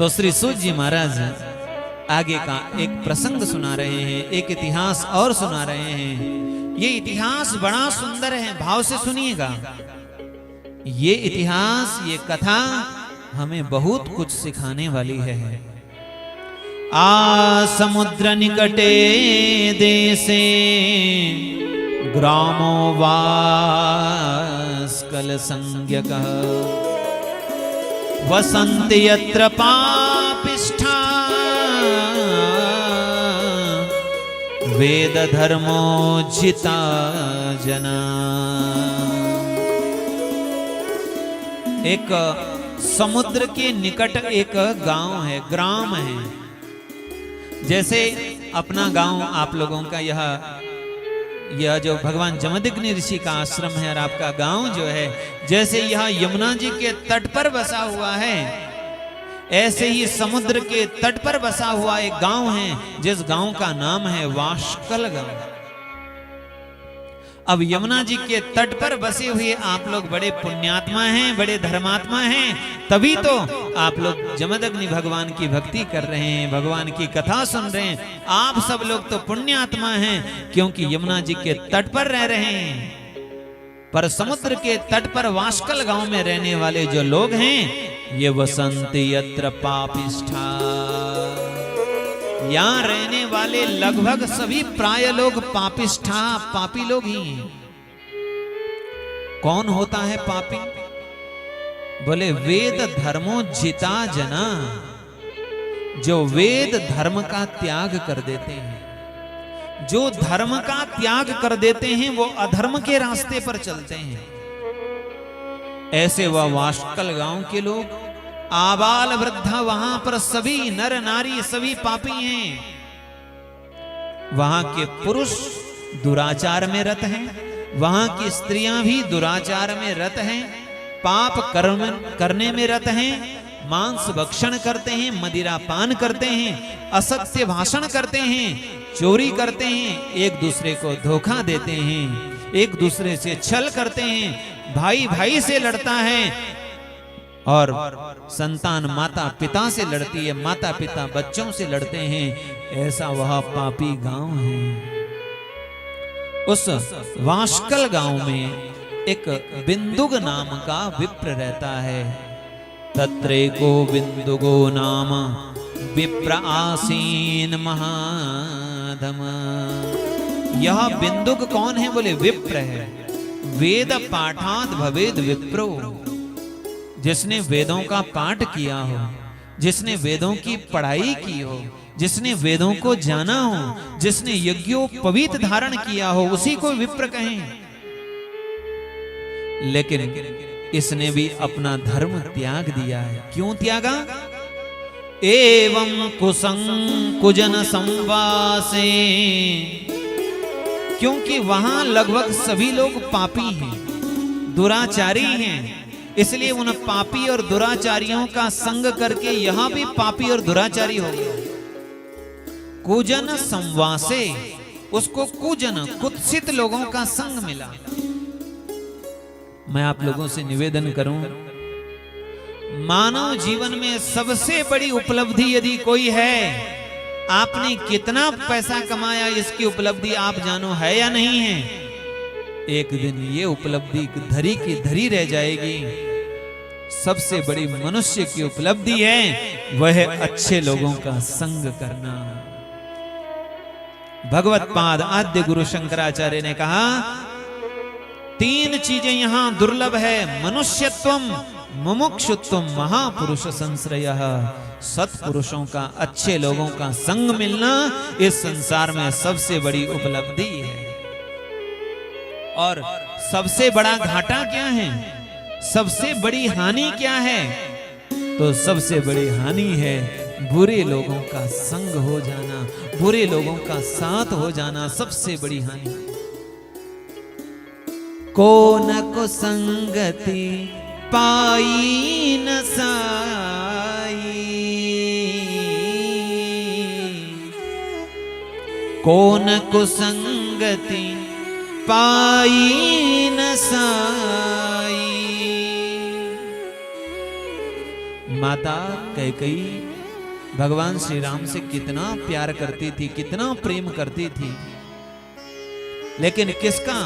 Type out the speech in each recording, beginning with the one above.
तो श्री सूत जी महाराज आगे का एक प्रसंग सुना रहे हैं, एक इतिहास और सुना रहे हैं। ये इतिहास बड़ा सुंदर है, भाव से सुनिएगा। ये इतिहास, ये कथा हमें बहुत कुछ सिखाने वाली है। आ समुद्र निकटे देशे ग्रामो वास्कल संज्ञकः वसन्ति यत्र पापिष्ठा वेद धर्मोज्झिता जना। एक समुद्र के निकट एक गांव है, ग्राम है। जैसे अपना गांव आप लोगों का यह जो भगवान जमदग्नि ऋषि का आश्रम है और आपका गांव जो है, जैसे यह यमुना जी के तट पर बसा हुआ है, ऐसे ही समुद्र के तट पर बसा हुआ एक गांव है, जिस गांव का नाम है वाष्कल गांव। अब यमुना जी के तट पर बसे हुए आप लोग बड़े पुण्यात्मा हैं, बड़े धर्मात्मा हैं, तभी तो आप लोग जमदग्नि भगवान की भक्ति कर रहे हैं, भगवान की कथा सुन रहे हैं। आप सब लोग तो पुण्यात्मा हैं, क्योंकि यमुना जी के तट पर रह रहे हैं। पर समुद्र के तट पर वाष्कल गांव में रहने वाले जो लोग हैं, ये वसंति यत्र पापिष्ठा, यहां रहने वाले लगभग सभी प्राय लोग पापिष्ठा, पापी लोग ही हैं। कौन होता है पापी? बोले वेद धर्मोज्झिता जना, जो वेद धर्म का त्याग कर देते हैं। जो धर्म का त्याग कर देते हैं वो अधर्म के रास्ते पर चलते हैं। ऐसे वह वाष्कल गांव के लोग, आबाल वृद्धा, वहां पर सभी नर नारी सभी पापी हैं। वहां के पुरुष दुराचार में रत हैं, वहां की स्त्रियां भी दुराचार में रत हैं, पाप कर्म करने में रत हैं, मांस भक्षण करते हैं, मदिरा पान करते हैं, असत्य भाषण करते हैं, चोरी करते हैं, एक दूसरे को धोखा देते हैं, एक दूसरे से छल करते हैं, भाई भाई से लड़ता है, और संतान माता पिता से लड़ती है, माता पिता बच्चों से लड़ते हैं। ऐसा वह पापी गांव है। उस वाष्कल गांव में एक बिंदुग नाम का विप्र रहता है। तत्रेको बिंदुगो नाम विप्र आसीन महाधम। यह बिंदुग कौन है? बोले विप्र है। वेद पाठात भवेद विप्रो, जिसने वेदों का पाठ किया हो, जिसने वेदों की पढ़ाई की हो, जिसने वेदों को जाना हो, जिसने यज्ञोपवीत धारण किया हो, उसी को विप्र कहें। लेकिन इसने भी अपना धर्म त्याग दिया है। क्यों त्यागा? एवं कुसंकुजन संवासे, क्योंकि वहां लगभग सभी लोग पापी हैं, दुराचारी हैं। इसलिए उन पापी और दुराचारियों का संग करके यहां भी पापी और दुराचारी हो गया। कुजन संवासे, उसको कुजन कुत्सित लोगों का संग मिला। मैं आप लोगों से निवेदन करूं, मानव जीवन में सबसे बड़ी उपलब्धि यदि कोई है, आपने कितना पैसा कमाया इसकी उपलब्धि आप जानो है या नहीं है? एक दिन ये उपलब्धि धरी की धरी रह जाएगी। सबसे बड़ी मनुष्य की उपलब्धि है वह अच्छे लोगों का संग करना। भगवत पाद आद्य गुरु शंकराचार्य ने कहा, तीन चीजें यहां दुर्लभ है, मनुष्यत्वम, मुमुक्षुत्वम, महापुरुष संश्रयः। सत्पुरुषों का, अच्छे लोगों का संग मिलना इस संसार में सबसे बड़ी उपलब्धि है। और सबसे बड़ा घाटा क्या है? सबसे बड़ी हानि क्या है? तो सबसे बड़ी हानि है बुरे लोगों का संग हो जाना, बुरे लोगों का साथ हो जाना सबसे बड़ी हानि। को न को संगति पाई न साई, को न को संगति पाई न साई। माता कैकेयी भगवान श्री राम से कितना प्यार करती थी, कितना प्रेम करती थी, लेकिन किसका?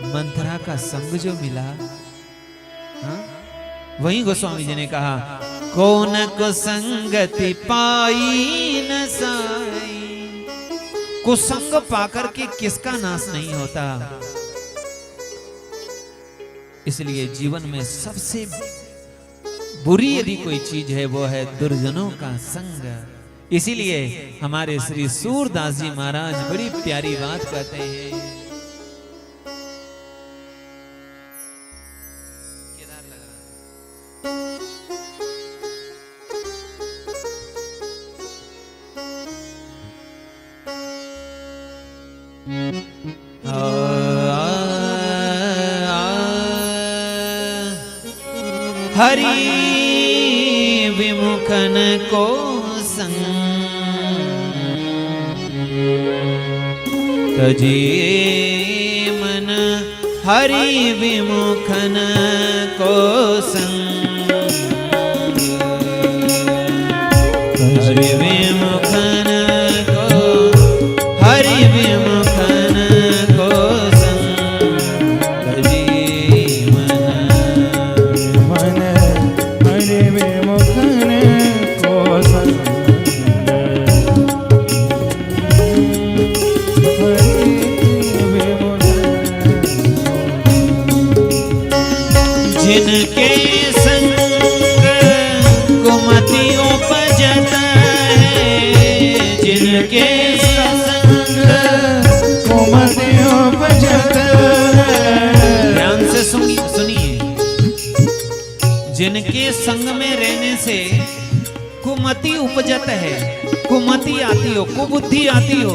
मंथरा का संग जो मिला। हाँ? वहीं गोस्वामी जी ने कहा, कौन को संगति पाई न साई। कुसंग पाकर के किसका नाश नहीं होता। इसलिए जीवन में सबसे बुरी यदि कोई चीज है वो है दुर्जनों का संग। इसीलिए हमारे श्री सूरदास जी महाराज बड़ी प्यारी बात कहते हैं। हरि विमुखन को संग तजिए मन, हरि विमुखन को संग, हरि विमुखन को, हरि विमुखन को संग तजिए मन, हरि विमुखन को संग, जिनके संग कुमति उपजत है, जिनके संग कुमति उपजत है। ध्यान से सुनिए, जिनके संग में रहने से कुमति उपजत है, कुमति आती हो, कुबुद्धि आती हो,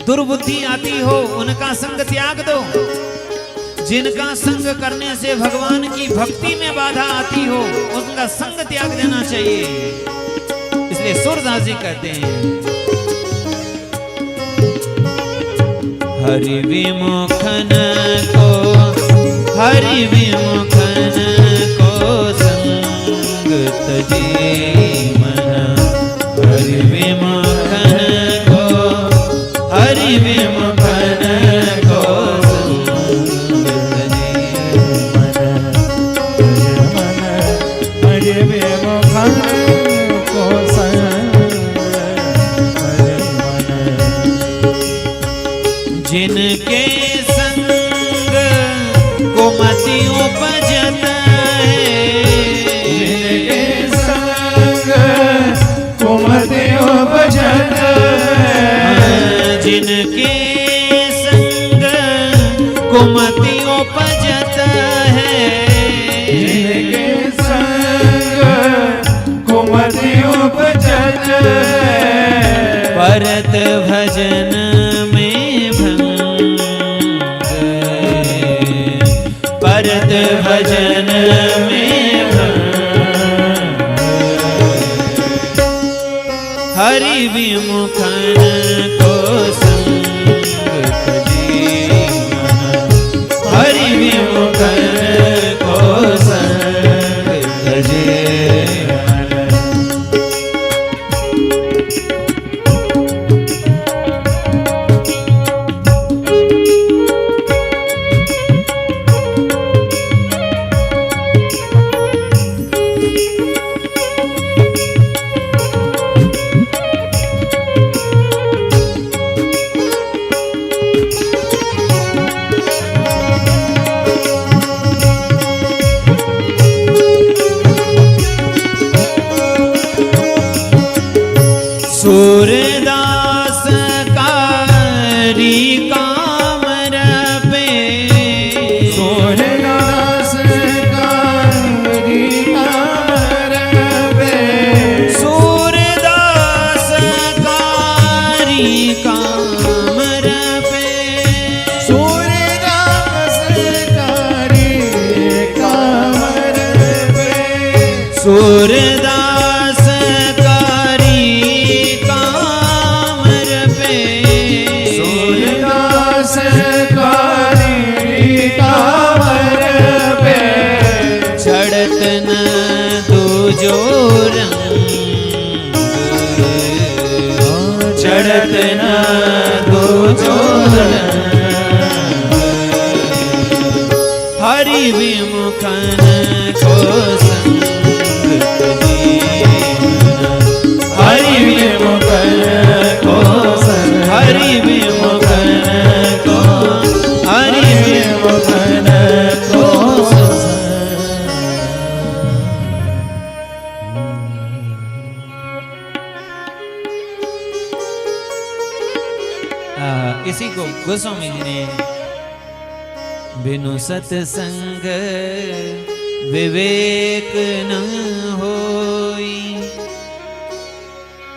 दुर्बुद्धि आती हो, उनका संग त्याग दो। जिनका संग करने से भगवान की भक्ति में बाधा आती हो, उसका संग त्याग देना चाहिए। इसलिए सूरदास जी कहते हैं, हरि विमुखन को, हरि विमुखन को संग तजिए मन, हरि विमुखन को, हरि विमुखन को जिनके संग कुमति उपजत है, जिनके संग कुमति उपजत है, जिनके संग कुमति उपजत है, जिनके संग कुमति उपजत है। परत भजन में भंग, परत भजन में भंग, हरि विमुखन को संग तजिए मन, हरि विमुखन को संग तजिए मन। इसी को गोस्वामी जी ने बिनु सत्संग विवेक न होई,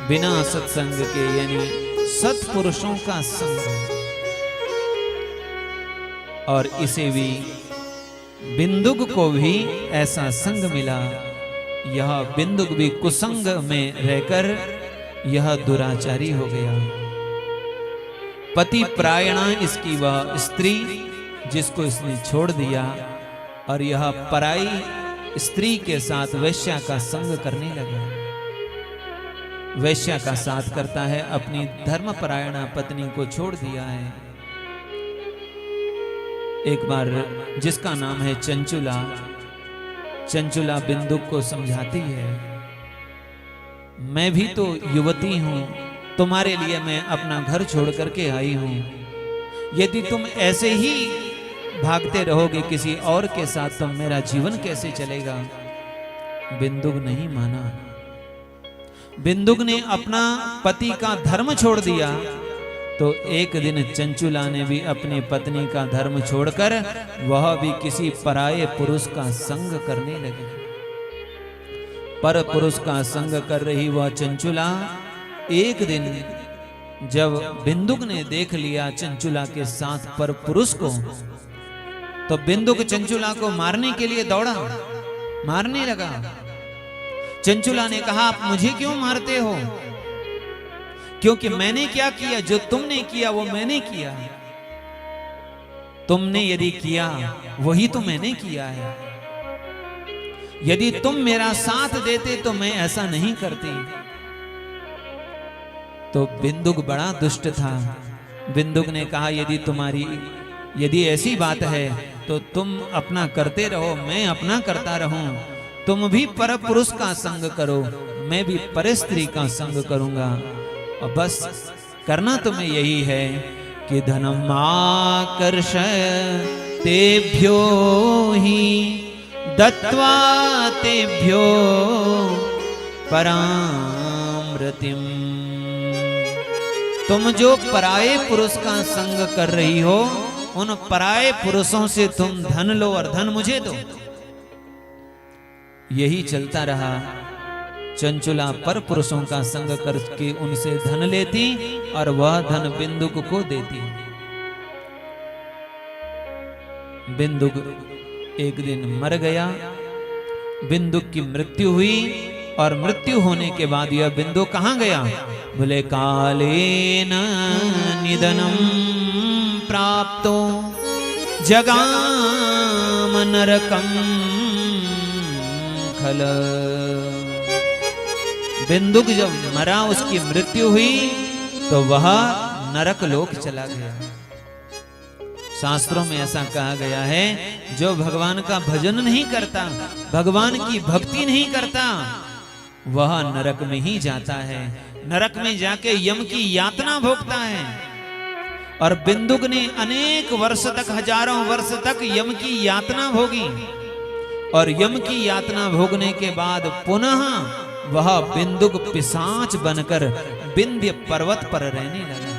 बिना सत्संग के यानी सत्पुरुषों का संग, और इसे भी बिंदुक को भी ऐसा संग मिला। यह बिंदुक भी कुसंग में रहकर यह दुराचारी हो गया। पति प्रायणा इसकी वह स्त्री जिसको इसने छोड़ दिया, और यह पराई स्त्री के साथ वैश्या का संग करने लगा। वैश्या का साथ करता है, अपनी धर्मपरायणा पत्नी को छोड़ दिया है। एक बार जिसका नाम है चंचुला, चंचुला बिंदुक को समझाती है, मैं भी तो युवती हूं, तुम्हारे लिए मैं अपना घर छोड़ करके आई हूं। यदि तुम ऐसे ही भागते रहोगे किसी और के साथ तो मेरा जीवन कैसे चलेगा। बिंदुक नहीं माना। बिंदुक ने अपना पति का धर्म छोड़ दिया, तो एक दिन चंचुला ने भी अपनी पत्नी का धर्म छोड़कर वह भी किसी पराये पुरुष का संग करने लगी। पर पुरुष का संग कर रही वह चंचुला, एक दिन जब बिंदुक ने देख लिया चंचुला के साथ पर पुरुष को, तो बिंदुक चंचुला को मारने के लिए दौड़ा, मारने लगा। चंचुला ने कहा, आप मुझे क्यों मारते हो? क्योंकि मैंने क्या किया? जो तुमने किया वो मैंने किया। तुमने यदि किया वही तो मैंने किया है। यदि तुम मेरा साथ देते तो मैं ऐसा नहीं करती। तो बिंदुक बड़ा दुष्ट था। बिंदुक ने कहा, यदि ऐसी बात है तो तुम अपना करते रहो, मैं अपना करता रहूं। तुम भी पर पुरुष का संग करो, मैं भी पर स्त्री का संग करूंगा। और बस करना तुम्हें यही है कि धनमाकर्ष तेभ्यो ही दत्वा तेभ्यो परामृतिम। तुम जो पराये पुरुष का संग कर रही हो, उन पराये पुरुषों से तुम धन लो और धन मुझे दो। यही चलता रहा। चंचुला पर पुरुषों का संग करके उनसे धन लेती और वह धन बिंदुक को देती। बिंदुक एक दिन मर गया। बिंदुक की मृत्यु हुई, और मृत्यु होने के बाद यह बिंदु कहां गया? बोले, कालेन निधनम प्राप्तो जगाम नरकम खल। बिंदुक जब मरा, उसकी मृत्यु हुई, तो वह नरक लोक चला गया। शास्त्रों में ऐसा कहा गया है, जो भगवान का भजन नहीं करता, भगवान की भक्ति नहीं करता, वह नरक में ही जाता है। नरक में जाके यम की यातना भोगता है। और बिंदुक ने अनेक वर्ष तक, हजारों वर्ष तक यम की यातना भोगी। और यम की यातना भोगने के बाद पुनः वह बिंदुक पिशाच बनकर विंध्य पर्वत पर रहने लगा।